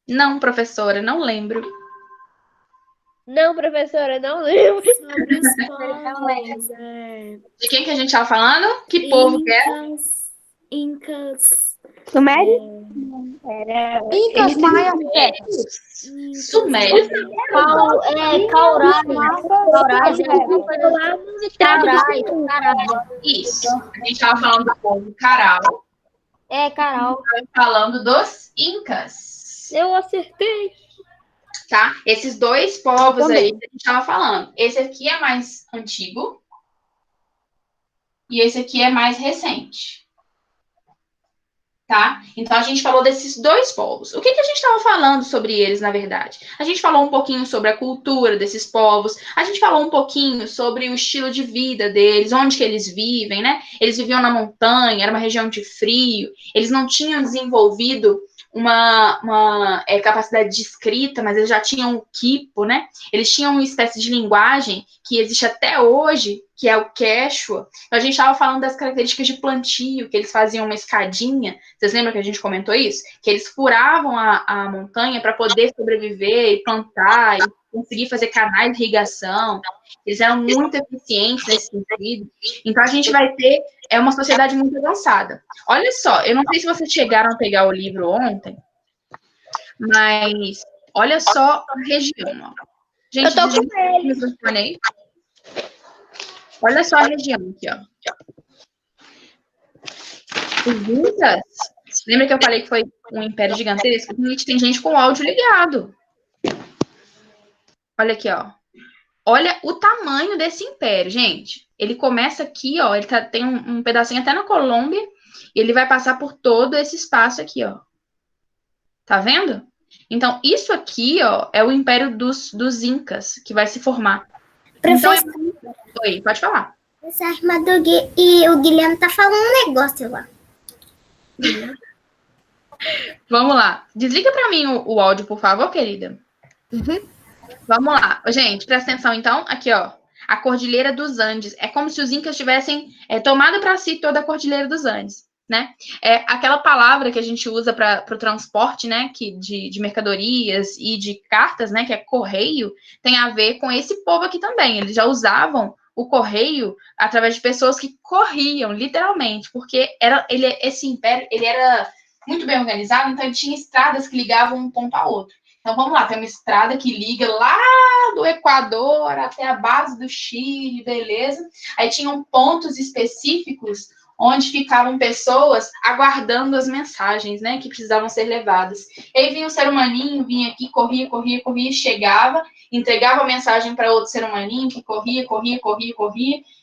Não, professora, não lembro. Não, professora, não lembro. Sobre os povos. De quem que a gente estava falando? Que povo que é? Incas. Sumério? Era. Incas, maias, Sumérios. Caurais. Caurais, Isso. A gente estava falando do povo Caral. Carol. Falando dos Incas. Eu acertei. Tá? Esses dois povos aí que a gente estava falando. Esse aqui é mais antigo. E esse aqui é mais recente. Tá? Então, a gente falou desses dois povos. O que a gente estava falando sobre eles, na verdade? A gente falou um pouquinho sobre a cultura desses povos, a gente falou um pouquinho sobre o estilo de vida deles, onde que eles vivem, né? Eles viviam na montanha, era uma região de frio, eles não tinham desenvolvido uma capacidade de escrita, mas eles já tinham o quipo, né? Eles tinham uma espécie de linguagem que existe até hoje, que é o Quechua. Então, a gente estava falando das características de plantio, que eles faziam uma escadinha. Vocês lembram que a gente comentou isso? Que eles furavam a montanha para poder sobreviver e plantar e conseguir fazer canais de irrigação. Eles eram muito eficientes nesse sentido. Então, a gente vai ter uma sociedade muito avançada. Olha só, eu não sei se vocês chegaram a pegar o livro ontem, mas olha só a região. Ó. Gente, Eu tô com ele. Olha só a região aqui, ó. Os Incas, lembra que eu falei que foi um império gigantesco? Tem gente com o áudio ligado. Olha aqui, ó. Olha o tamanho desse império, gente. Ele começa aqui, ó. Ele tem um pedacinho até na Colômbia. E ele vai passar por todo esse espaço aqui, ó. Tá vendo? Então, isso aqui, ó, é o império dos Incas, que vai se formar. Professor, Então, Oi, pode falar. Essa armadura e o Guilherme tá falando um negócio lá. Vamos lá. Desliga para mim o áudio, por favor, querida. Uhum. Vamos lá. Gente, presta atenção, então. Aqui, ó. A Cordilheira dos Andes. É como se os Incas tivessem tomado para si toda a Cordilheira dos Andes, né? É aquela palavra que a gente usa para o transporte, né? De mercadorias e de cartas, né? Que é correio, tem a ver com esse povo aqui também. Eles já usavam o correio através de pessoas que corriam, literalmente, porque esse império ele era muito bem organizado, então ele tinha estradas que ligavam um ponto ao outro. Então vamos lá, tem uma estrada que liga lá do Equador até a base do Chile, beleza? Aí tinham pontos específicos onde ficavam pessoas aguardando as mensagens, né, que precisavam ser levadas. E aí vinha um ser humaninho, vinha aqui, corria, chegava, entregava a mensagem para outro ser humaninho que corria,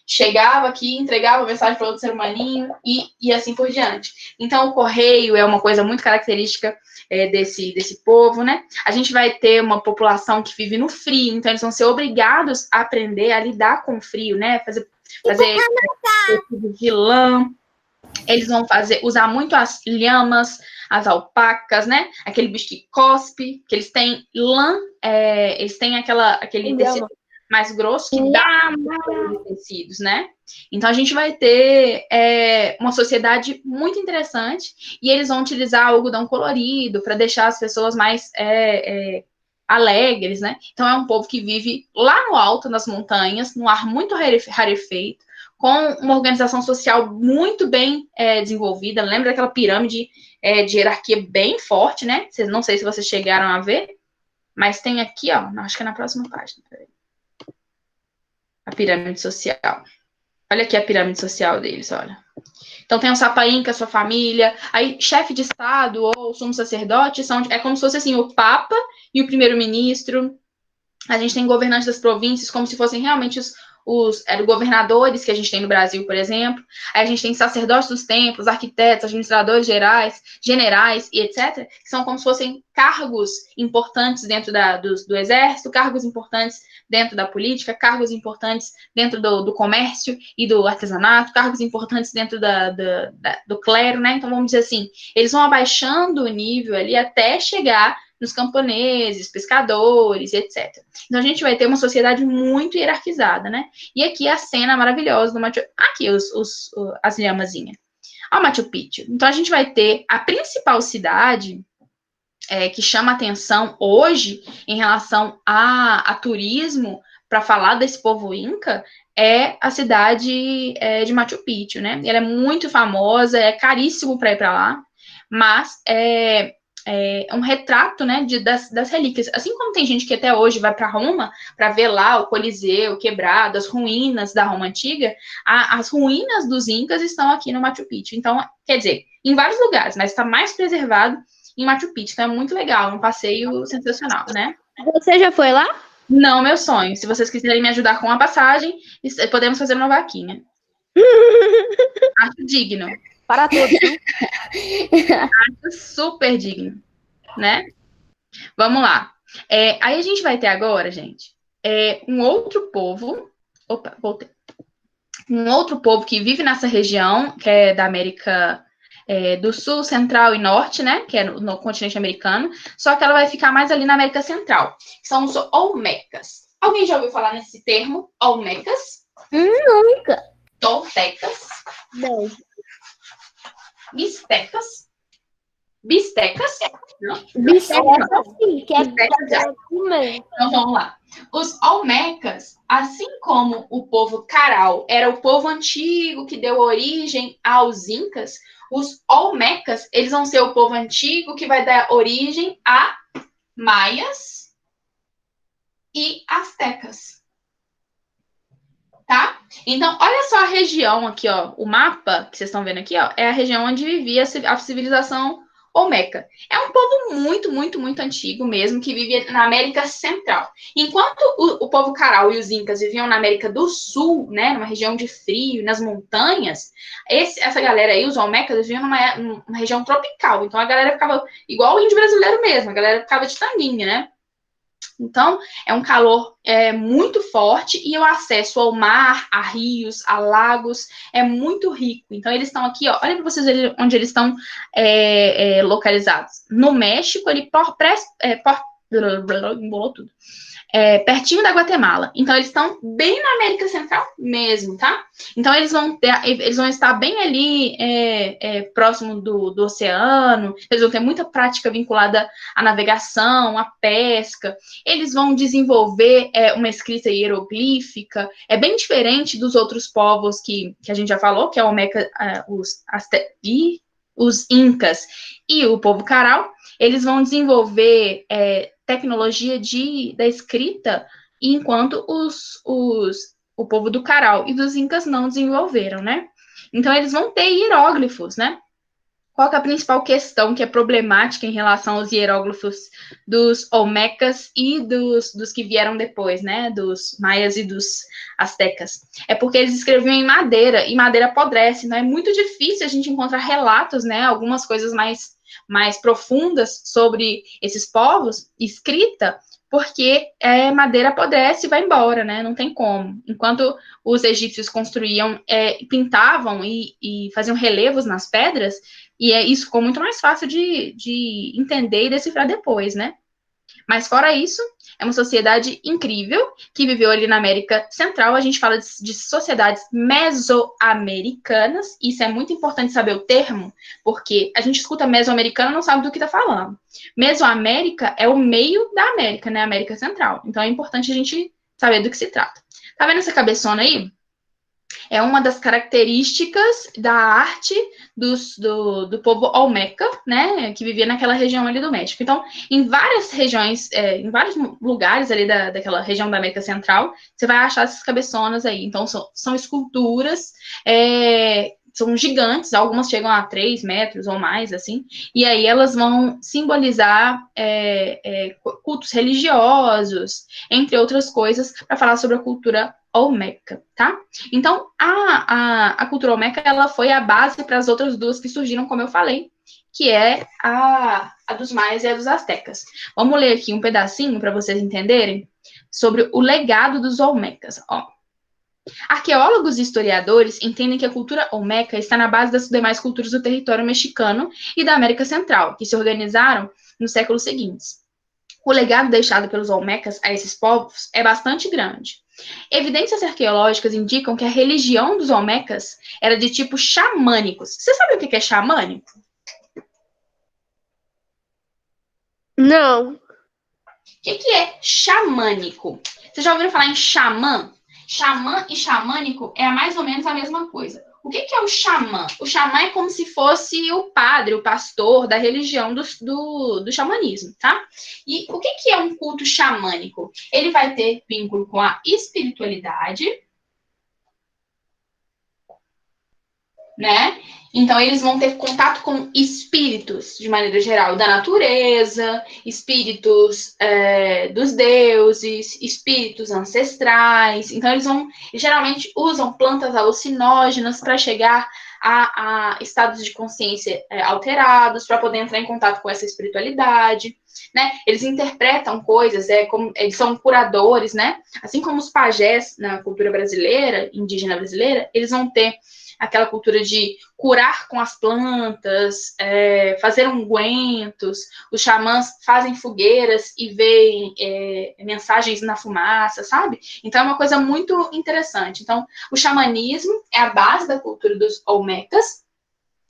chegava aqui, entregava a mensagem para outro ser humaninho e assim por diante. Então, o correio é uma coisa muito característica desse povo, né? A gente vai ter uma população que vive no frio, então eles vão ser obrigados a aprender a lidar com o frio, né? Fazer de lã. Eles vão usar muito as lhamas, as alpacas, né? Aquele bicho que cospe, que eles têm lã, eles têm aquele tecido mais grosso que dá os tecidos, né? Então, a gente vai ter uma sociedade muito interessante e eles vão utilizar algodão colorido para deixar as pessoas mais alegres, né? Então, é um povo que vive lá no alto, nas montanhas, num ar muito rarefeito, com uma organização social muito bem desenvolvida. Lembra daquela pirâmide de hierarquia bem forte, né? Não sei se vocês chegaram a ver, mas tem aqui, ó, acho que é na próxima página. A pirâmide social. Olha aqui a pirâmide social deles, olha. Então tem o Sapainca, sua família, aí chefe de estado ou sumo sacerdote é como se fosse assim, o papa e o primeiro-ministro. A gente tem governantes das províncias como se fossem realmente os governadores que a gente tem no Brasil, por exemplo. Aí a gente tem sacerdotes dos templos, arquitetos, administradores gerais, generais e etc., que são como se fossem cargos importantes dentro do exército, cargos importantes dentro da política, cargos importantes dentro do comércio e do artesanato, cargos importantes dentro do clero, né? Então, vamos dizer assim, eles vão abaixando o nível ali até chegar nos camponeses, pescadores, etc. Então, a gente vai ter uma sociedade muito hierarquizada, né? E aqui a cena maravilhosa do Machu Picchu. Aqui as lhamazinhas. Olha o Machu Picchu. Então, a gente vai ter a principal cidade que chama atenção hoje em relação a turismo, para falar desse povo inca, é a cidade de Machu Picchu, né? Ela é muito famosa, é caríssimo para ir para lá, mas é um retrato, né, das relíquias. Assim como tem gente que até hoje vai para Roma para ver lá o Coliseu quebrado, as ruínas da Roma antiga, as ruínas dos incas estão aqui no Machu Picchu. Então, quer dizer, em vários lugares, mas está mais preservado em Machu Picchu. Então é muito legal, é um passeio sensacional, né? Você já foi lá? Não, meu sonho. Se vocês quiserem me ajudar com a passagem, podemos fazer uma vaquinha. Acho digno. Para todos, né? Super digno, né? Vamos lá. Aí a gente vai ter agora, gente, um outro povo. Opa, voltei. Um outro povo que vive nessa região, que é da América do Sul, Central e Norte, né? Que é no continente americano. Só que ela vai ficar mais ali na América Central, que são os Olmecas. Alguém já ouviu falar nesse termo? Olmecas? Nunca. Toltecas? Não. Bistecas? Bistecas? Não? Bisteca, sim, que é Bisteca já. pra comer. Então vamos lá. Os Olmecas, assim como o povo Caral era o povo antigo que deu origem aos Incas, os Olmecas, eles vão ser o povo antigo que vai dar origem a Maias e Astecas. Tá? Então, olha só a região aqui, ó. O mapa que vocês estão vendo aqui, ó, é a região onde vivia a civilização Olmeca. É um povo muito, muito, muito antigo mesmo, que vivia na América Central. Enquanto o povo Caral e os Incas viviam na América do Sul, né, numa região de frio, nas montanhas, essa galera aí, os Olmecas, viviam numa região tropical. Então, a galera ficava igual o índio brasileiro mesmo, a galera ficava de tanguinha, né? Então, é um calor muito forte e o acesso ao mar, a rios, a lagos é muito rico. Então, eles estão aqui, ó, olha para vocês verem onde eles estão localizados. No México, embolou tudo. Pertinho da Guatemala. Então, eles estão bem na América Central mesmo, tá? Então, eles vão estar bem ali próximo do oceano, eles vão ter muita prática vinculada à navegação, à pesca, eles vão desenvolver uma escrita hieroglífica, é bem diferente dos outros povos que a gente já falou, que é o Olmeca, os Incas e o povo Caral, eles vão desenvolver tecnologia da escrita, enquanto o povo do Caral e dos Incas não desenvolveram, né? Então, eles vão ter hieróglifos, né? Qual que é a principal questão que é problemática em relação aos hieróglifos dos Olmecas e dos que vieram depois, né? Dos maias e dos astecas? É porque eles escreviam em madeira, e madeira apodrece, então é muito difícil a gente encontrar relatos, né? Algumas coisas mais profundas sobre esses povos, escrita, porque madeira apodrece e vai embora, né? Não tem como. Enquanto os egípcios construíam, pintavam e faziam relevos nas pedras, e isso ficou muito mais fácil de entender e decifrar depois, né? Mas fora isso, é uma sociedade incrível que viveu ali na América Central. A gente fala de sociedades mesoamericanas. Isso é muito importante saber o termo, porque a gente escuta mesoamericano e não sabe do que está falando. Mesoamérica é o meio da América, né? América Central. Então é importante a gente saber do que se trata. Tá vendo essa cabeçona aí? É uma das características da arte do povo Olmeca, né, que vivia naquela região ali do México. Então, em várias regiões, em vários lugares ali daquela região da América Central, você vai achar essas cabeçonas aí. Então, são esculturas, são gigantes, algumas chegam a 3 metros ou mais, assim, e aí elas vão simbolizar cultos religiosos, entre outras coisas, para falar sobre a cultura Olmeca, tá? Então, a cultura Olmeca, ela foi a base para as outras duas que surgiram, como eu falei, que é a dos maias e a dos astecas. Vamos ler aqui um pedacinho para vocês entenderem sobre o legado dos Olmecas, ó. Arqueólogos e historiadores entendem que a cultura Olmeca está na base das demais culturas do território mexicano e da América Central, que se organizaram nos séculos seguintes. O legado deixado pelos Olmecas a esses povos é bastante grande. Evidências arqueológicas indicam que a religião dos Olmecas era de tipo xamânicos. Você sabe o que é xamânico? Não. O que é xamânico? Vocês já ouviram falar em xamã? Xamã e xamânico é mais ou menos a mesma coisa. O que é o xamã? O xamã é como se fosse o padre, o pastor da religião do xamanismo, tá? E o que é um culto xamânico? Ele vai ter vínculo com a espiritualidade, né? Então, eles vão ter contato com espíritos, de maneira geral, da natureza, espíritos dos deuses, espíritos ancestrais. Então, eles geralmente usam plantas alucinógenas para chegar a estados de consciência alterados, para poder entrar em contato com essa espiritualidade, né? Eles interpretam coisas, eles são curadores, né? Assim como os pajés na cultura brasileira, indígena brasileira, eles vão ter aquela cultura de curar com as plantas, fazer ungüentos, os xamãs fazem fogueiras e veem mensagens na fumaça, sabe? Então é uma coisa muito interessante. Então, o xamanismo é a base da cultura dos olmecas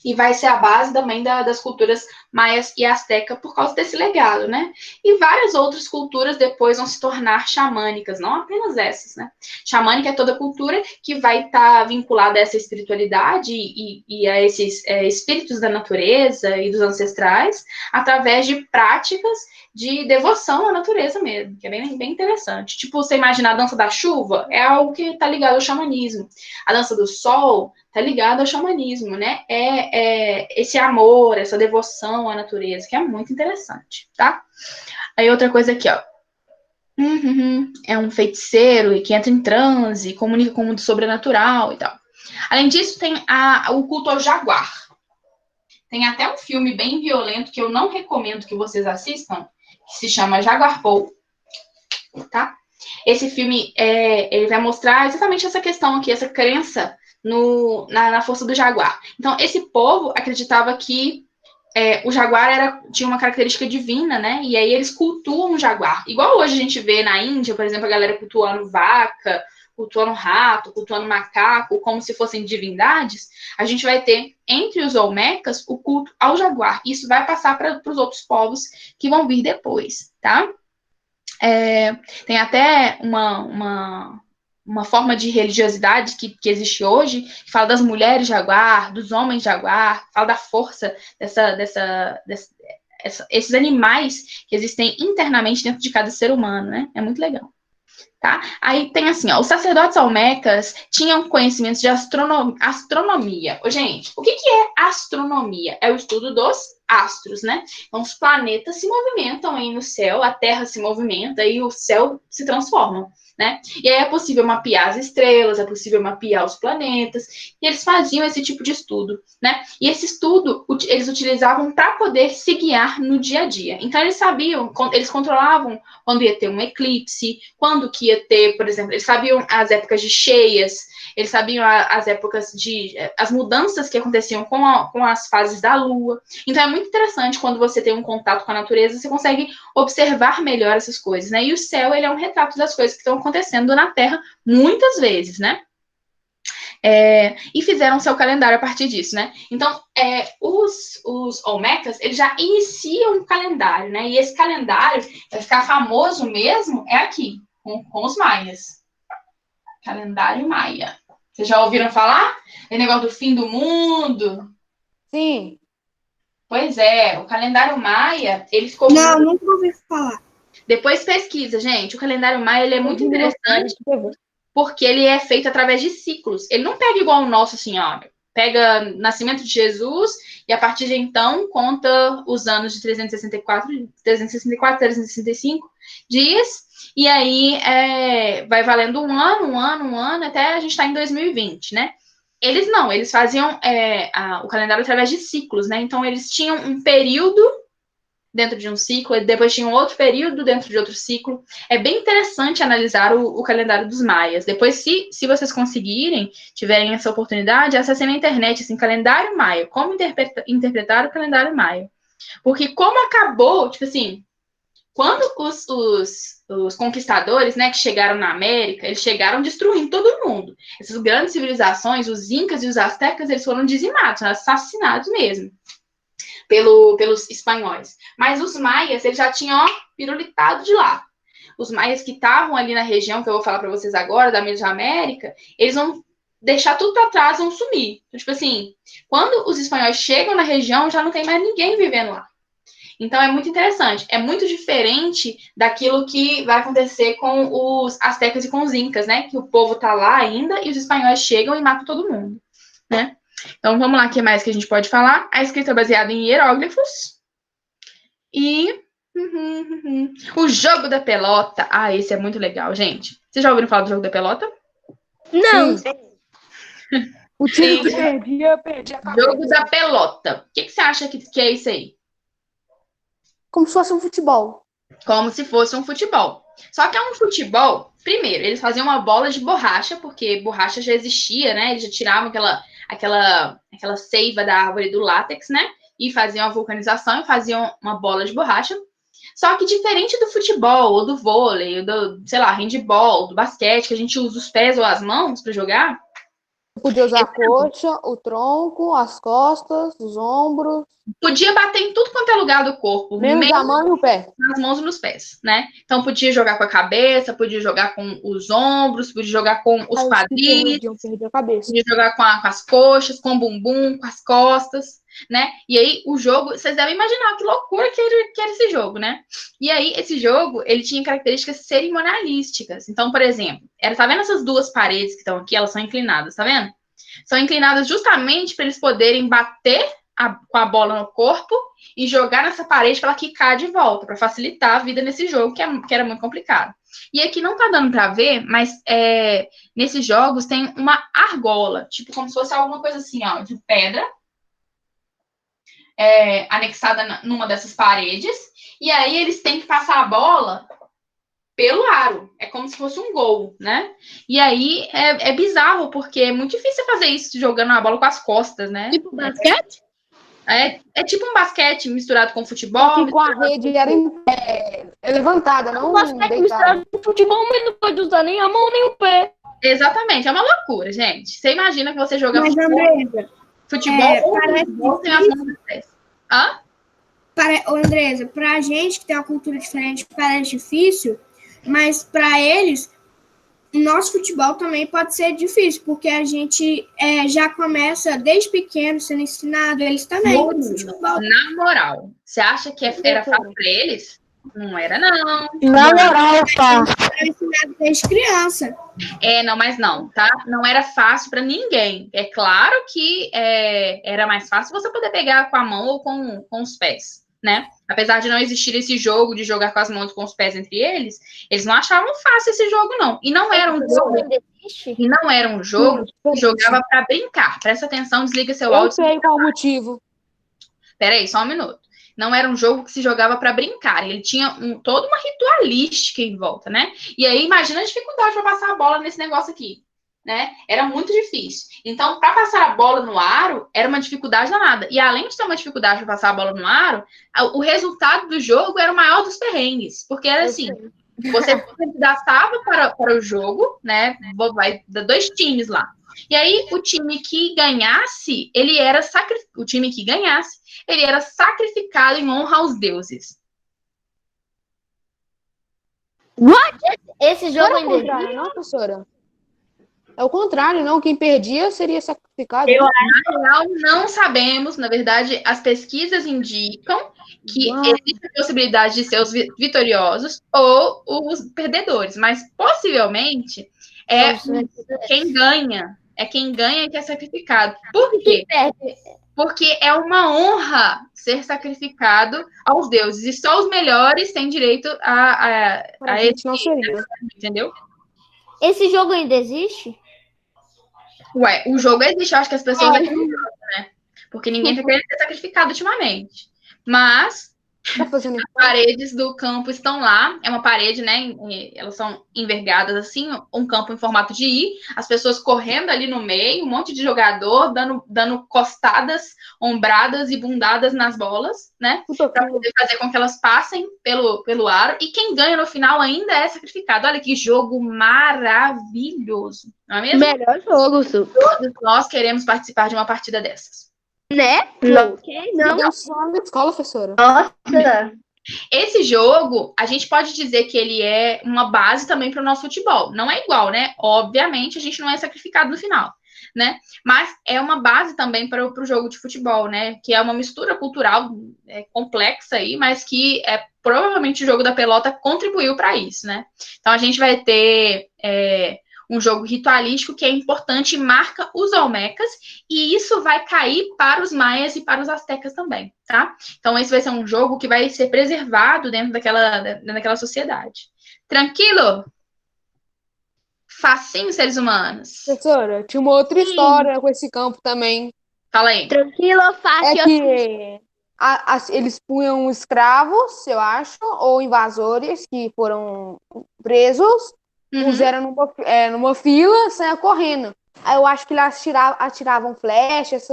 e vai ser a base também das culturas maias e asteca por causa desse legado, né? E várias outras culturas depois vão se tornar xamânicas, não apenas essas, né? Xamânica é toda cultura que vai estar vinculada a essa espiritualidade e a esses espíritos da natureza e dos ancestrais, através de práticas de devoção à natureza mesmo, que é bem interessante. Tipo, você imagina a dança da chuva, é algo que está ligado ao xamanismo. A dança do sol está ligado ao xamanismo, né? Esse amor, essa devoção à natureza, que é muito interessante, tá? Aí outra coisa aqui, ó. É um feiticeiro que entra em transe, comunica com o mundo sobrenatural e tal. Além disso, tem o culto ao jaguar. Tem até um filme bem violento que eu não recomendo que vocês assistam, que se chama Jaguar Paul, tá? Esse filme, ele vai mostrar exatamente essa questão aqui, essa crença na força do jaguar. Então, esse povo acreditava que o jaguar tinha uma característica divina, né? E aí eles cultuam o jaguar. Igual hoje a gente vê na Índia, por exemplo, a galera cultuando vaca, cultuando rato, cultuando macaco, como se fossem divindades, a gente vai ter, entre os olmecas, o culto ao jaguar. Isso vai passar para os outros povos que vão vir depois, tá? Tem até uma forma de religiosidade que existe hoje, que fala das mulheres jaguar, dos homens jaguar, fala da força esses animais que existem internamente dentro de cada ser humano, né? É muito legal. Tá? Aí tem assim, ó, os sacerdotes olmecas tinham conhecimentos de astronomia. Gente, o que é astronomia? É o estudo dos astros, né? Então, os planetas se movimentam aí no céu, a Terra se movimenta e o céu se transforma, né? E aí é possível mapear as estrelas, é possível mapear os planetas, e eles faziam esse tipo de estudo, né? E esse estudo eles utilizavam para poder se guiar no dia a dia. Então, eles sabiam, eles controlavam quando ia ter um eclipse, quando que ia ter, por exemplo, eles sabiam as épocas de cheias, eles sabiam as épocas as mudanças que aconteciam com as fases da Lua. Então, é muito interessante quando você tem um contato com a natureza, você consegue observar melhor essas coisas, né? E o céu, ele é um retrato das coisas que estão acontecendo na Terra muitas vezes, né? E fizeram seu calendário a partir disso, né? Então, os olmecas, eles já iniciam um calendário, né? E esse calendário vai ficar famoso mesmo aqui, com os maias. Calendário maia. Vocês já ouviram falar? É negócio do fim do mundo? Sim. Pois é, o calendário maia, ele ficou... Não, nunca ouvi falar. Depois pesquisa, gente. O calendário maia, ele é muito interessante porque ele é feito através de ciclos. Ele não pega igual o nosso, assim, ó. Pega nascimento de Jesus e a partir de então conta os anos de 364, 365 dias. E aí vai valendo um ano, até a gente estar em 2020, né? Eles não, eles faziam o calendário através de ciclos, né? Então, eles tinham um período dentro de um ciclo, e depois tinha um outro período dentro de outro ciclo. É bem interessante analisar o calendário dos maias. Depois, se vocês conseguirem, tiverem essa oportunidade, acessem na internet, assim, calendário maia, como interpretar o calendário maia. Porque como acabou, tipo assim, quando os conquistadores, né, que chegaram na América, eles chegaram destruindo todo mundo. Essas grandes civilizações, os incas e os astecas, eles foram dizimados, assassinados mesmo. pelos espanhóis. Mas os maias, eles já tinham, ó, pirulitado de lá. Os maias que estavam ali na região, que eu vou falar para vocês agora, da Mesoamérica, eles vão deixar tudo para trás, vão sumir. Então, tipo assim, quando os espanhóis chegam na região, já não tem mais ninguém vivendo lá. Então, é muito interessante. É muito diferente daquilo que vai acontecer com os astecas e com os incas, né? Que o povo tá lá ainda e os espanhóis chegam e matam todo mundo, né? Então, vamos lá, o que mais que a gente pode falar? A escrita é baseada em hieróglifos. E o jogo da pelota. Ah, esse é muito legal, gente. Vocês já ouviram falar do jogo da pelota? Não. O time que perdia a cabeça. Jogo da pelota. O que você acha que é isso aí? Como se fosse um futebol. Como se fosse um futebol. Só que é um futebol, primeiro, eles faziam uma bola de borracha, porque borracha já existia, né? Eles já tiravam aquela seiva da árvore do látex, né? E faziam a vulcanização e faziam uma bola de borracha. Só que diferente do futebol, ou do vôlei, ou do, sei lá, handball, do basquete, que a gente usa os pés ou as mãos para jogar. Podia usar a coxa, o tronco, as costas, os ombros. Podia bater em tudo quanto é lugar do corpo. Menos a mão e o pé. Nas mãos e nos pés, né? Então podia jogar com a cabeça, podia jogar com os ombros, podia jogar com os quadris, Perder a cabeça. podia jogar com as coxas, com o bumbum, com as costas, né? E aí o jogo, vocês devem imaginar que loucura que era esse jogo, né? E aí esse jogo, ele tinha características cerimonialísticas. Então, por exemplo, tá vendo essas duas paredes que estão aqui? Elas são inclinadas, tá vendo? São inclinadas justamente para eles poderem bater com a bola no corpo e jogar nessa parede para ela quicar de volta, para facilitar a vida nesse jogo, que era muito complicado. E aqui não tá dando para ver, mas nesses jogos tem uma argola, tipo como se fosse alguma coisa assim, ó, de pedra, anexada numa dessas paredes, e aí eles têm que passar a bola pelo aro. É como se fosse um gol, né? E aí é bizarro, porque é muito difícil fazer isso jogando a bola com as costas, né? Tipo basquete? É tipo um basquete misturado com futebol. E com a rede era levantada, não Basquete deitada. misturado com futebol, mas não pode usar nem a mão nem o pé. Exatamente, é uma loucura, gente. Você imagina que você joga Mas, Andresa, futebol parece sem as mãos nos pés. Hã? Andresa, pra gente que tem uma cultura diferente, parece difícil, mas pra eles, o nosso futebol também pode ser difícil, porque a gente já começa desde pequeno sendo ensinado, eles também. Futebol. Na moral, você acha que era fácil pra eles? Não era, não. Na moral, pá. É ensinado desde criança. Não, mas não, tá? Não era fácil para ninguém. É claro que era mais fácil você poder pegar com a mão ou com os pés, né? Apesar de não existir esse jogo de jogar com as mãos e com os pés entre eles não achavam fácil esse jogo, não. E não era um jogo que jogava para brincar. Presta atenção, desliga seu Eu áudio. sei qual o motivo. Peraí, só um minuto. Não era um jogo que se jogava para brincar. Ele tinha toda uma ritualística em volta, né? E aí, imagina a dificuldade para passar a bola nesse negócio aqui, né? Era muito difícil. Então, para passar a bola no aro, era uma dificuldade danada. E além de ter uma dificuldade para passar a bola no aro, o resultado do jogo era o maior dos perrengues. Porque era assim, você gastava para o jogo, né? Vai dar 2 times lá. E aí, o time que ganhasse, ele era sacrificado em honra aos deuses. Esse jogo Não é o ainda contrário, não, professora? É o contrário, não. Quem perdia seria sacrificado. Não sabemos, na verdade, as pesquisas indicam que existe a possibilidade de ser os vitoriosos ou os perdedores, mas possivelmente quem ganha que é sacrificado. Por quê? Porque é uma honra ser sacrificado aos deuses, e só os melhores têm direito a gente não seria. Entendeu? Esse jogo ainda existe? Ué, o jogo existe, eu acho que as pessoas aqui não jogam, né? Porque ninguém tá querendo ser sacrificado ultimamente. Mas Tá fazendo as paredes do campo estão lá. É uma parede, né? Elas são envergadas assim, um campo em formato de I. As pessoas correndo ali no meio, um monte de jogador dando costadas, ombradas e bundadas nas bolas, né? Para poder fazer com que elas passem pelo aro. E quem ganha no final ainda é sacrificado. Olha que jogo maravilhoso, não é mesmo? Melhor jogo, Su. Todos nós queremos participar de uma partida dessas. Né? Não. Não. Deu só na escola, professora. Nossa. Esse jogo, a gente pode dizer que ele é uma base também para o nosso futebol. Não é igual, né? Obviamente, a gente não é sacrificado no final, né? Mas é uma base também para o jogo de futebol, né? Que é uma mistura cultural complexa aí, mas que provavelmente o jogo da pelota contribuiu para isso, né? Então a gente vai ter um jogo ritualístico que é importante e marca os olmecas, e isso vai cair para os maias e para os astecas também, tá? Então esse vai ser um jogo que vai ser preservado dentro daquela sociedade. Tranquilo? Facinho, seres humanos. Professora, tinha uma outra história com esse campo também. Fala aí. Tranquilo, É fácil. que eles punham escravos, eu acho, ou invasores que foram presos, puseram numa fila, saia correndo. Aí eu acho que eles atiravam flechas,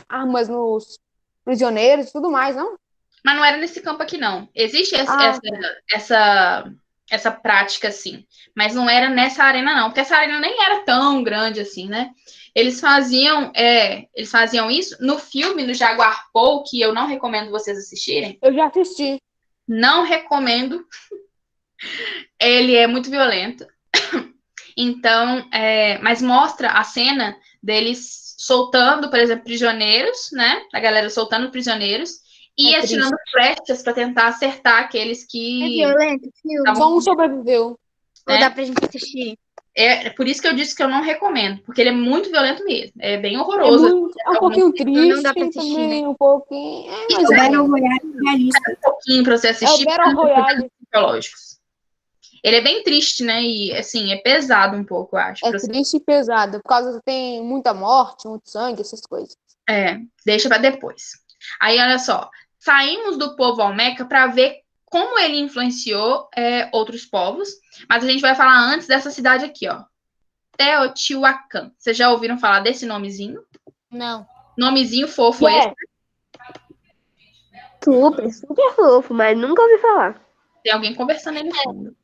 armas nos prisioneiros e tudo mais, não? Mas não era nesse campo aqui, não. Existe essa prática, assim. Mas não era nessa arena, não. Porque essa arena nem era tão grande assim, né? Eles faziam isso no filme do Jaguar Paul, que eu não recomendo vocês assistirem. Eu já assisti. Não recomendo. Ele é muito violento. Então, mas mostra a cena deles soltando, por exemplo, prisioneiros, né? A galera soltando prisioneiros e atirando flechas para tentar acertar aqueles que... É violento, filme. Só um sobreviveu. Ou dá pra gente assistir? É por isso que eu disse que eu não recomendo, porque ele é muito violento mesmo. É bem horroroso. É um pouquinho triste, não dá pra assistir, também, né? um pouquinho. É o Battle Royale realista. Um pouquinho para você assistir. É o Battle Royale. Psicológicos. Ele é bem triste, né? E, assim, é pesado um pouco, eu acho. É triste e pesado, por causa que tem muita morte, muito sangue, essas coisas. Deixa para depois. Aí, olha só. Saímos do povo Olmeca para ver como ele influenciou outros povos. Mas a gente vai falar antes dessa cidade aqui, ó. Teotihuacan. Vocês já ouviram falar desse nomezinho? Não. Nomezinho fofo esse. Super fofo, mas nunca ouvi falar. Tem alguém conversando aí no fundo.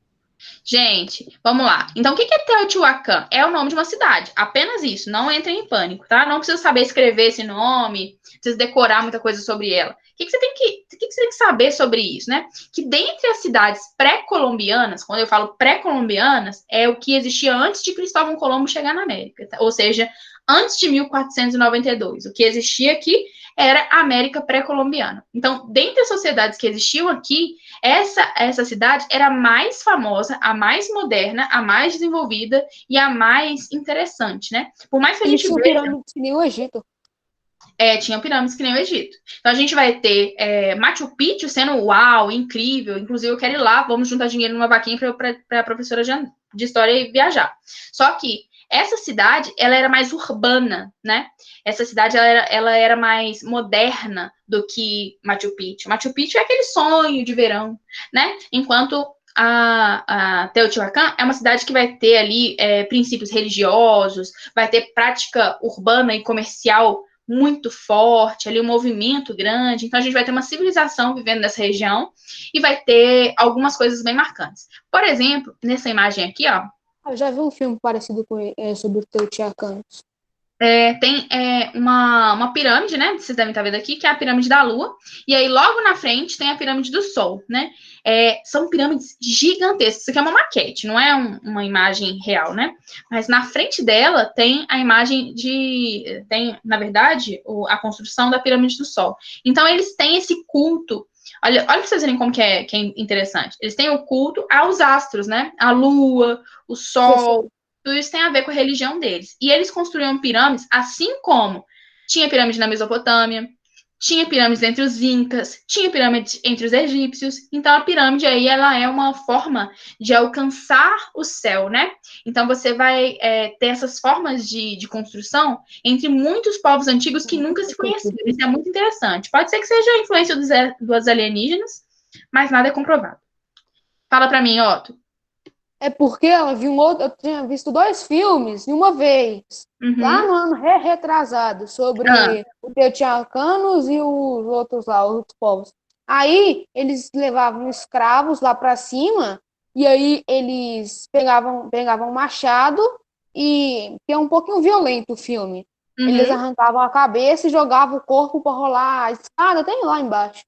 Gente, vamos lá. Então, o que é Teotihuacan? É o nome de uma cidade. Apenas isso. Não entrem em pânico, tá? Não precisa saber escrever esse nome, precisa decorar muita coisa sobre ela. O que você tem que saber sobre isso, né? Que dentre as cidades pré-colombianas, quando eu falo pré-colombianas, é o que existia antes de Cristóvão Colombo chegar na América. Tá? Ou seja, antes de 1492. O que existia aqui era a América pré-colombiana. Então, dentre as sociedades que existiam aqui, essa cidade era a mais famosa, a mais moderna, a mais desenvolvida e a mais interessante, né? Por mais que a gente veja... pirâmides que nem o Egito. Tinha pirâmides que nem o Egito. Então, a gente vai ter Machu Picchu sendo uau, incrível. Inclusive, eu quero ir lá, vamos juntar dinheiro numa vaquinha para a professora de história e viajar. Só que essa cidade, ela era mais urbana, né? Essa cidade, ela era mais moderna do que Machu Picchu. Machu Picchu é aquele sonho de verão, né? Enquanto a Teotihuacan é uma cidade que vai ter ali princípios religiosos, vai ter prática urbana e comercial muito forte, ali um movimento grande. Então, a gente vai ter uma civilização vivendo nessa região e vai ter algumas coisas bem marcantes. Por exemplo, nessa imagem aqui, ó, eu já vi um filme parecido com sobre o Teotihuacan. Tem uma pirâmide, né? Vocês devem estar vendo aqui, que é a pirâmide da Lua. E aí, logo na frente, tem a pirâmide do Sol, né? São pirâmides gigantescas. Isso aqui é uma maquete, não é uma imagem real, né? Mas na frente dela tem a imagem tem, na verdade, a construção da pirâmide do Sol. Então, eles têm esse culto. Olha para vocês verem como que é interessante. Eles têm o culto aos astros, né? A Lua, o Sol. Tudo isso tem a ver com a religião deles. E eles construíam pirâmides, assim como tinha pirâmide na Mesopotâmia, tinha pirâmides entre os incas, tinha pirâmides entre os egípcios. Então, a pirâmide aí, ela é uma forma de alcançar o céu, né? Então, você vai ter essas formas de construção entre muitos povos antigos que nunca se conheciam. Isso é muito interessante. Pode ser que seja a influência dos alienígenas, mas nada é comprovado. Fala para mim, Otto. É porque eu tinha visto 2 filmes em uma vez, lá no ano retrasado, sobre os teotihuacanos e os outros lá, os outros povos. Aí eles levavam escravos lá para cima, e aí eles pegavam um machado, e é um pouquinho violento o filme. Eles arrancavam a cabeça e jogavam o corpo para rolar a escada, tem lá embaixo.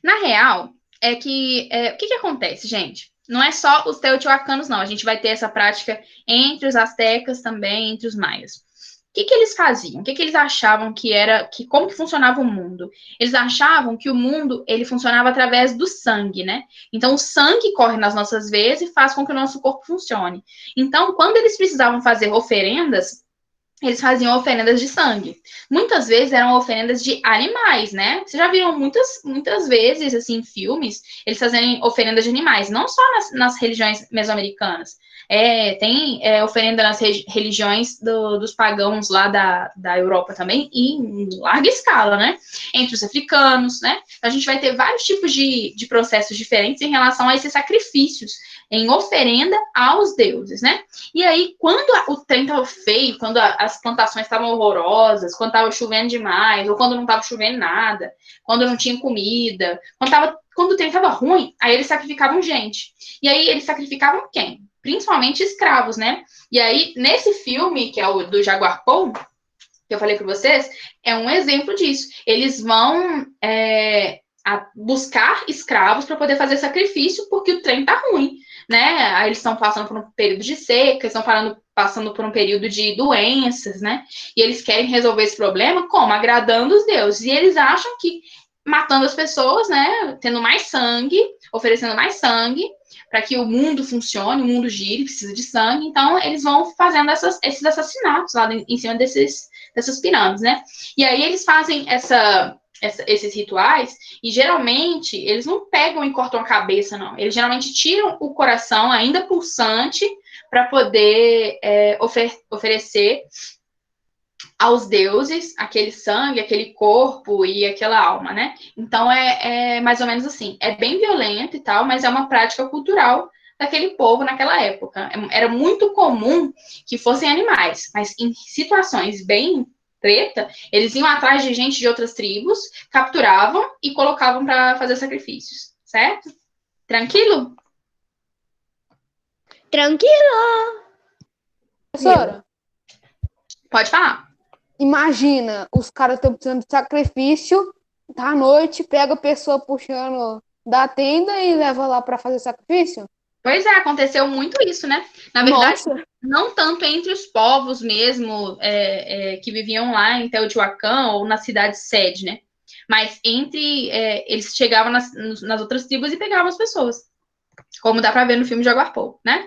Na real, o que acontece, gente? Não é só os teotihuacanos, não. A gente vai ter essa prática entre os astecas também, entre os maias. O que eles faziam? O que eles achavam como que funcionava o mundo? Eles achavam que o mundo, ele funcionava através do sangue, né? Então, o sangue corre nas nossas veias e faz com que o nosso corpo funcione. Então, quando eles precisavam fazer oferendas, eles faziam oferendas de sangue. Muitas vezes eram oferendas de animais, né? Vocês já viram muitas vezes, assim, em filmes, eles fazendo oferendas de animais, não só nas religiões mesoamericanas. Tem oferenda nas religiões dos pagãos lá da Europa também, e em larga escala, né? Entre os africanos, né? Então, a gente vai ter vários tipos de processos diferentes em relação a esses sacrifícios em oferenda aos deuses, né? E aí, quando o trem estava feio, quando as plantações estavam horrorosas, quando estava chovendo demais, ou quando não estava chovendo nada, quando não tinha comida, quando o trem estava ruim, aí eles sacrificavam gente. E aí, eles sacrificavam quem? Principalmente escravos, né? E aí, nesse filme, que é o do Jaguar Paul, que eu falei para vocês, é um exemplo disso. Eles vão buscar escravos para poder fazer sacrifício, porque o trem tá ruim, né? Aí eles estão passando por um período de seca, estão passando por um período de doenças, né? E eles querem resolver esse problema como? Agradando os deuses. E eles acham que matando as pessoas, né? Tendo mais sangue, oferecendo mais sangue, para que o mundo funcione, o mundo gire, precisa de sangue. Então, eles vão fazendo esses assassinatos lá em cima dessas pirâmides, né? E aí eles fazem esses rituais, e geralmente eles não pegam e cortam a cabeça, não. Eles geralmente tiram o coração, ainda pulsante, para poder oferecer aos deuses aquele sangue, aquele corpo e aquela alma, né? Então é mais ou menos assim. É bem violento e tal, mas é uma prática cultural daquele povo naquela época. Era muito comum que fossem animais, mas em situações bem treta, eles iam atrás de gente de outras tribos, capturavam e colocavam para fazer sacrifícios, certo? Tranquilo? Tranquilo. Professora, Pode falar. imagina, os caras estão precisando de sacrifício, tá à noite, pega a pessoa puxando da tenda e leva lá para fazer sacrifício? Pois é, aconteceu muito isso, né? Na verdade, Nossa. não tanto entre os povos mesmo que viviam lá em Teotihuacan ou na cidade sede, né? Mas eles chegavam nas outras tribos e pegavam as pessoas. Como dá pra ver no filme de Jaguar Paul, né?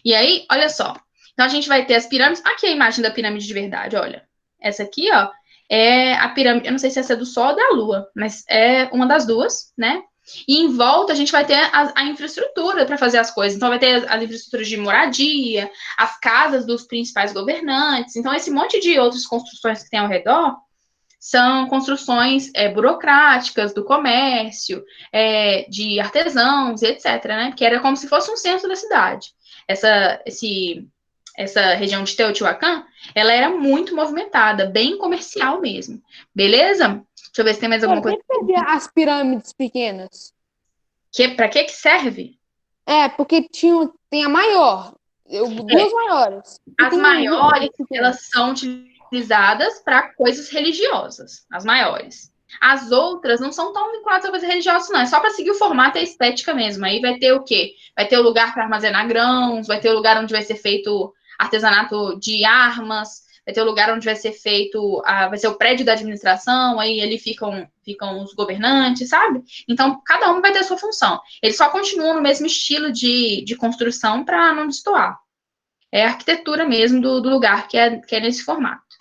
E aí, olha só. Então, a gente vai ter as pirâmides. Aqui é a imagem da pirâmide de verdade, olha. Essa aqui, ó, é a pirâmide. Eu não sei se essa é do Sol ou da Lua, mas é uma das duas, né? E em volta a gente vai ter a infraestrutura para fazer as coisas. Então, vai ter as infraestruturas de moradia, as casas dos principais governantes. Então, esse monte de outras construções que tem ao redor são construções burocráticas do comércio, de artesãos, etc., né? Que era como se fosse um centro da cidade. Essa região de Teotihuacan, ela era muito movimentada, bem comercial mesmo. Beleza? Deixa eu ver se tem mais alguma coisa. Por que as pirâmides pequenas? Para que serve? Porque tem a maior, duas maiores. As maiores, elas são utilizadas para coisas religiosas, as maiores. As outras não são tão vinculadas a coisas religiosas, não. É só para seguir o formato e a estética mesmo. Aí vai ter o quê? Vai ter o lugar para armazenar grãos, vai ter o lugar onde vai ser feito artesanato de armas, vai ter o lugar onde vai ser feito, vai ser o prédio da administração, aí ali ficam os governantes, sabe? Então, cada um vai ter a sua função. Eles só continuam no mesmo estilo de construção para não destoar. É a arquitetura mesmo do lugar que é nesse formato.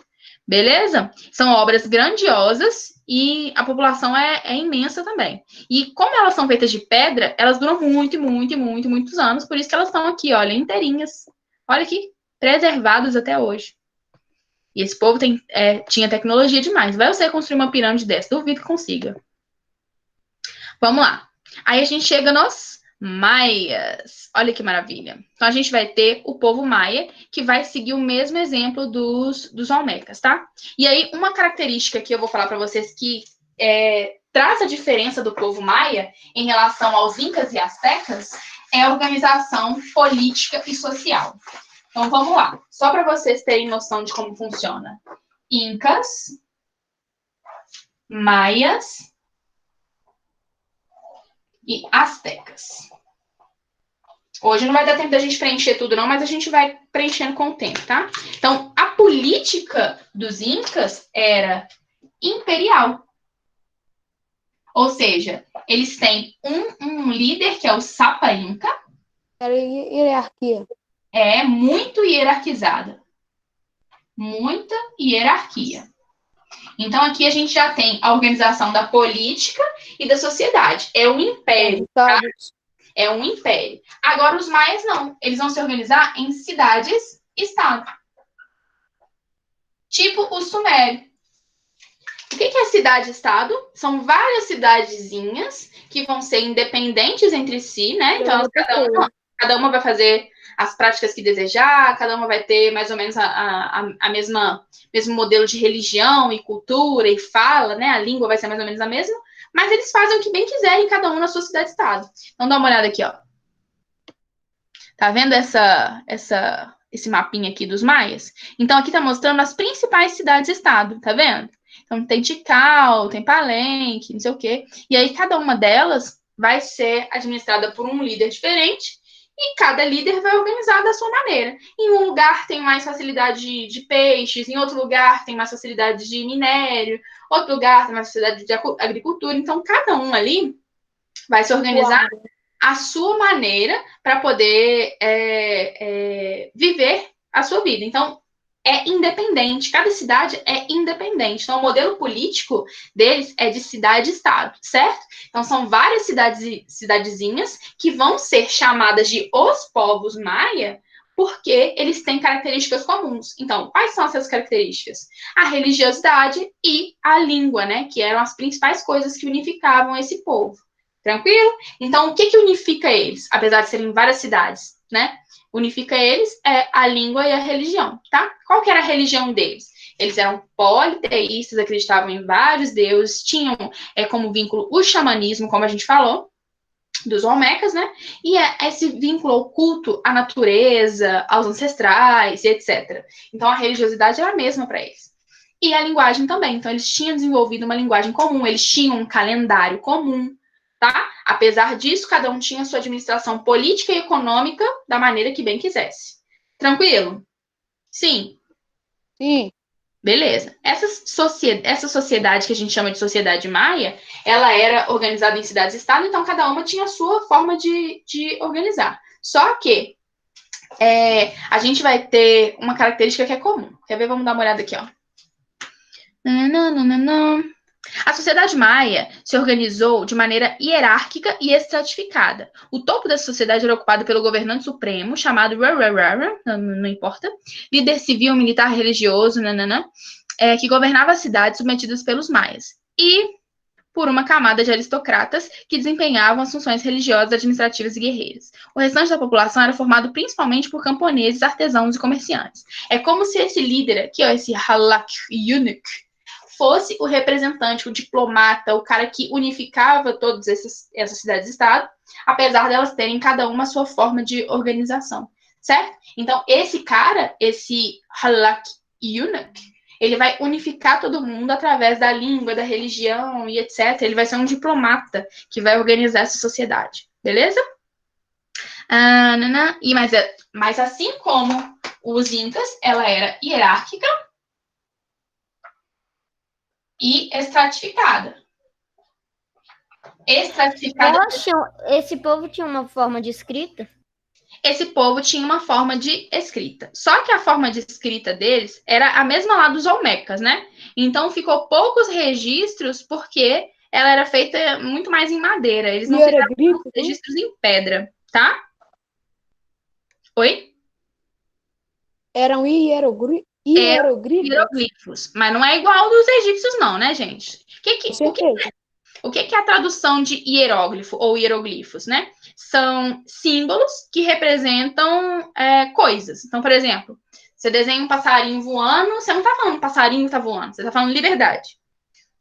Beleza? São obras grandiosas e a população é imensa também. E como elas são feitas de pedra, elas duram muitos anos, por isso que elas estão aqui, olha, inteirinhas. Olha aqui, preservadas até hoje. E esse povo tinha tecnologia demais. Vai você construir uma pirâmide dessa? Duvido que consiga. Vamos lá. Aí a gente chega nos maias. Olha que maravilha. Então, a gente vai ter o povo maia, que vai seguir o mesmo exemplo dos olmecas, tá? E aí, uma característica que eu vou falar para vocês que traz a diferença do povo maia em relação aos incas e astecas é a organização política e social. Então, vamos lá. Só para vocês terem noção de como funciona. incas, maias e astecas. Hoje não vai dar tempo da gente preencher tudo, não, mas a gente vai preenchendo com o tempo, tá? Então, a política dos incas era imperial. Ou seja, eles têm um líder, que é o Sapa Inca. Era hierarquia. É muito hierarquizada. Muita hierarquia. Então, aqui a gente já tem a organização da política e da sociedade. É um império, tá? É um império. Agora, os maias não. Eles vão se organizar em cidades-estado. Tipo o Sumério. O que é cidade-estado? São várias cidadezinhas que vão ser independentes entre si, né? Então, cada uma vai fazer as práticas que desejar, cada uma vai ter mais ou menos a mesmo modelo de religião e cultura e fala, né? A língua vai ser mais ou menos a mesma, mas eles fazem o que bem quiserem, cada um na sua cidade-estado. Então, dá uma olhada aqui, ó. Tá vendo esse mapinha aqui dos maias? Então, aqui tá mostrando as principais cidades-estado, tá vendo? Então, tem Tikal, tem Palenque, não sei o quê. E aí, cada uma delas vai ser administrada por um líder diferente e cada líder vai organizar da sua maneira. Em um lugar tem mais facilidade de peixes, em outro lugar tem mais facilidade de minério, outro lugar tem mais facilidade de agricultura. Então, cada um ali vai se organizar à sua maneira para poder viver a sua vida. Então, é independente, cada cidade é independente. Então, o modelo político deles é de cidade-estado, certo? Então, são várias cidadezinhas que vão ser chamadas de os povos maia porque eles têm características comuns. Então, quais são essas características? A religiosidade e a língua, né? Que eram as principais coisas que unificavam esse povo. Tranquilo? Então, o que unifica eles? Apesar de serem várias cidades, né? Unifica eles é a língua e a religião, tá? Qual que era a religião deles? Eles eram politeístas, acreditavam em vários deuses, tinham como vínculo o xamanismo, como a gente falou, dos Olmecas, né? E esse vínculo oculto à natureza, aos ancestrais, etc. Então, a religiosidade era a mesma para eles. E a linguagem também. Então, eles tinham desenvolvido uma linguagem comum, eles tinham um calendário comum, tá? Apesar disso, cada um tinha sua administração política e econômica da maneira que bem quisesse. Tranquilo? Sim? Sim. Beleza. Essa sociedade que a gente chama de sociedade maia, ela era organizada em cidades-estado, então cada uma tinha a sua forma de organizar. Só que a gente vai ter uma característica que é comum. Quer ver? Vamos dar uma olhada aqui, ó. A sociedade maia se organizou de maneira hierárquica e estratificada. O topo dessa sociedade era ocupado pelo governante supremo, chamado não importa, líder civil, militar, religioso, que governava as cidades submetidas pelos maias. E por uma camada de aristocratas que desempenhavam as funções religiosas, administrativas e guerreiras. O restante da população era formado principalmente por camponeses, artesãos e comerciantes. É como se esse líder aqui, ó, esse Halak Yunik, fosse o representante, o diplomata, o cara que unificava todas essas cidades-estado, apesar delas terem cada uma a sua forma de organização, certo? Então, esse cara, esse Halak Yunik, ele vai unificar todo mundo através da língua, da religião e etc. Ele vai ser um diplomata que vai organizar essa sociedade, beleza? Mas assim como os incas, ela era hierárquica e estratificada. Esse povo tinha uma forma de escrita? Esse povo tinha uma forma de escrita. Só que a forma de escrita deles era a mesma lá dos Olmecas, né? Então, ficou poucos registros porque ela era feita muito mais em madeira. Eles não fizeram registros em pedra, tá? Oi? Eram hieroglifos. Mas não é igual dos egípcios, não, né, gente? O que é a tradução de hieróglifo ou hieroglifos, né? São símbolos que representam coisas. Então, por exemplo, você desenha um passarinho voando, você não está falando passarinho está voando, você está falando liberdade.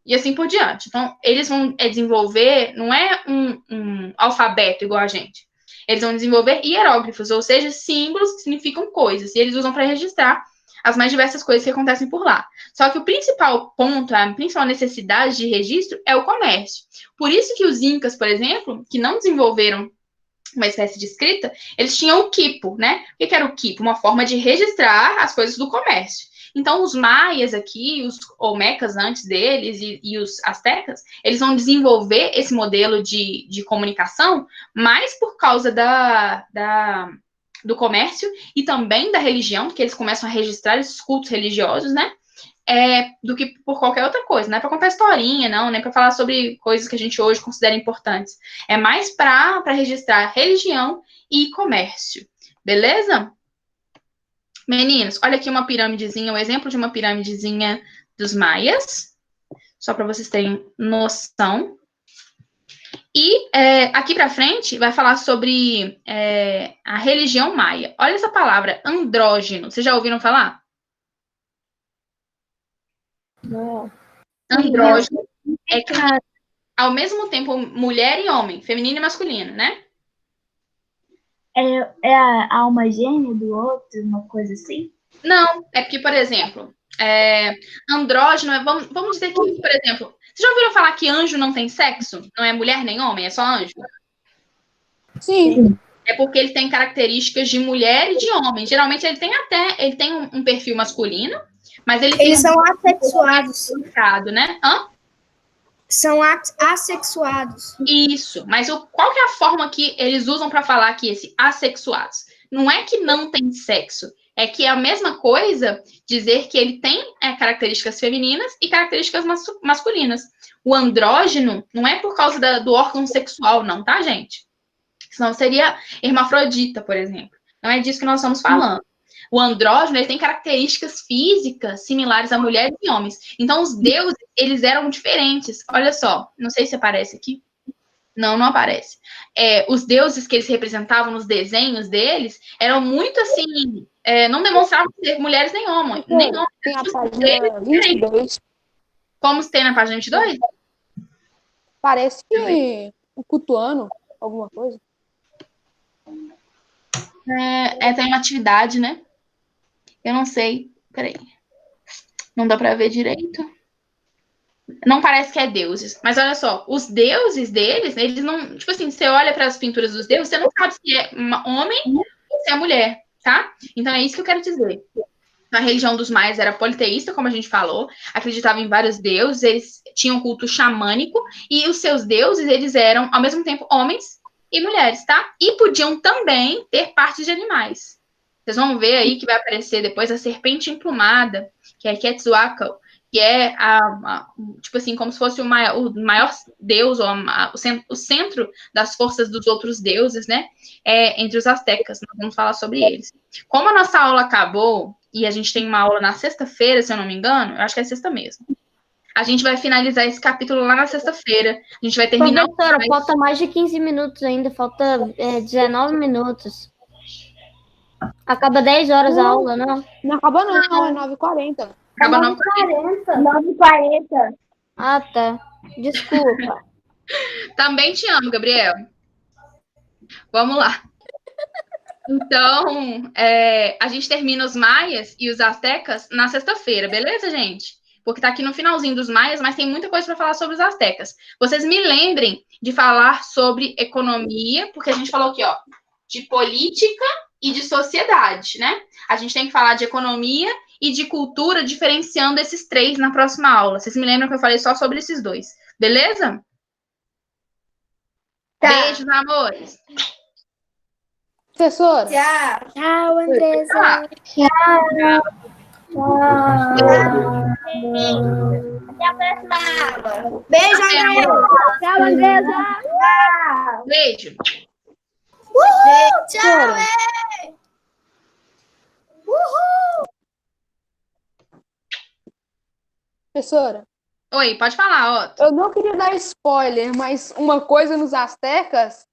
E assim por diante. Então, eles vão desenvolver, não é um alfabeto igual a gente. Eles vão desenvolver hieróglifos, ou seja, símbolos que significam coisas. E eles usam para registrar as mais diversas coisas que acontecem por lá. Só que o principal ponto, a principal necessidade de registro é o comércio. Por isso que os incas, por exemplo, que não desenvolveram uma espécie de escrita, eles tinham o quipo, né? O que era o quipo? Uma forma de registrar as coisas do comércio. Então, os maias aqui, os olmecas antes deles e os astecas, eles vão desenvolver esse modelo de comunicação mais por causa do comércio e também da religião, que eles começam a registrar esses cultos religiosos, né? Do que por qualquer outra coisa. Não é para contar historinha, não, nem para falar sobre coisas que a gente hoje considera importantes. É mais para registrar religião e comércio. Beleza? Meninos, olha aqui uma piramidezinha, um exemplo de uma piramidezinha dos maias, só para vocês terem noção. E aqui para frente vai falar sobre a religião maia. Olha essa palavra, andrógeno. Vocês já ouviram falar? Não. Andrógeno é que, ao mesmo tempo, mulher e homem, feminino e masculino, né? É a alma gêmea do outro, uma coisa assim? Não, é porque, por exemplo, andrógeno, vamos dizer que, por exemplo, vocês já ouviram falar que anjo não tem sexo? Não é mulher nem homem, é só anjo? Sim. É porque ele tem características de mulher e de homem. Geralmente ele tem um perfil masculino, mas Eles são assexuados. né? Hã? São assexuados. Isso, mas qual que é a forma que eles usam para falar que esse assexuados? Não é que não tem sexo, é que é a mesma coisa dizer que ele tem características femininas e características masculinas. O andrógeno não é por causa do órgão sexual, não, tá, gente? Senão seria hermafrodita, por exemplo. Não é disso que nós estamos falando. O andrógeno, ele tem características físicas similares a mulheres e homens. Então, os deuses, eles eram diferentes. Olha só, não sei se aparece aqui. Não aparece. Os deuses que eles representavam nos desenhos deles eram muito assim, não demonstravam ser mulheres nem homens. Tem a página 22. Como tem na página 22? Parece que o Cutuano, alguma coisa. Tem uma atividade, né? Eu não sei. Peraí. Não dá pra ver direito. Não parece que é deuses. Mas olha só, os deuses deles, eles não... Tipo assim, você olha para as pinturas dos deuses, você não sabe se é homem ou se é mulher, tá? Então é isso que eu quero dizer. A religião dos maias era politeísta, como a gente falou. Acreditava em vários deuses. Eles tinham um culto xamânico. E os seus deuses, eles eram, ao mesmo tempo, homens e mulheres, tá? E podiam também ter partes de animais. Vocês vão ver aí que vai aparecer depois a serpente emplumada, que é Quetzalcoatl, que é tipo assim, como se fosse o maior deus, ou o centro das forças dos outros deuses, né? Entre os astecas. Nós vamos falar sobre eles. Como a nossa aula acabou, e a gente tem uma aula na sexta-feira, se eu não me engano, eu acho que é sexta mesmo. A gente vai finalizar esse capítulo lá na sexta-feira. A gente vai terminar... Professora, falta mais de 15 minutos ainda, falta 19 minutos. Acaba 10 horas a aula, não? Não acaba não, é 9h40. Acaba 9h40. 9h40. Ah, tá. Desculpa. Também te amo, Gabriel. Vamos lá. Então, a gente termina os maias e os astecas na sexta-feira, beleza, gente? Porque tá aqui no finalzinho dos maias, mas tem muita coisa para falar sobre os astecas. Vocês me lembrem de falar sobre economia, porque a gente falou aqui, ó, de política e de sociedade, né? A gente tem que falar de economia e de cultura, diferenciando esses três na próxima aula. Vocês me lembram que eu falei só sobre esses dois, beleza? Tá. Beijos, amores. Professora. Tchau. Tchau, Andresa. Até a próxima aula. Beijo, Andresa. Tchau, Andresa. Beijo. Uhul. Tchau. Uhul. Professora. Oi, pode falar, Otto. Eu não queria dar spoiler, mas uma coisa nos astecas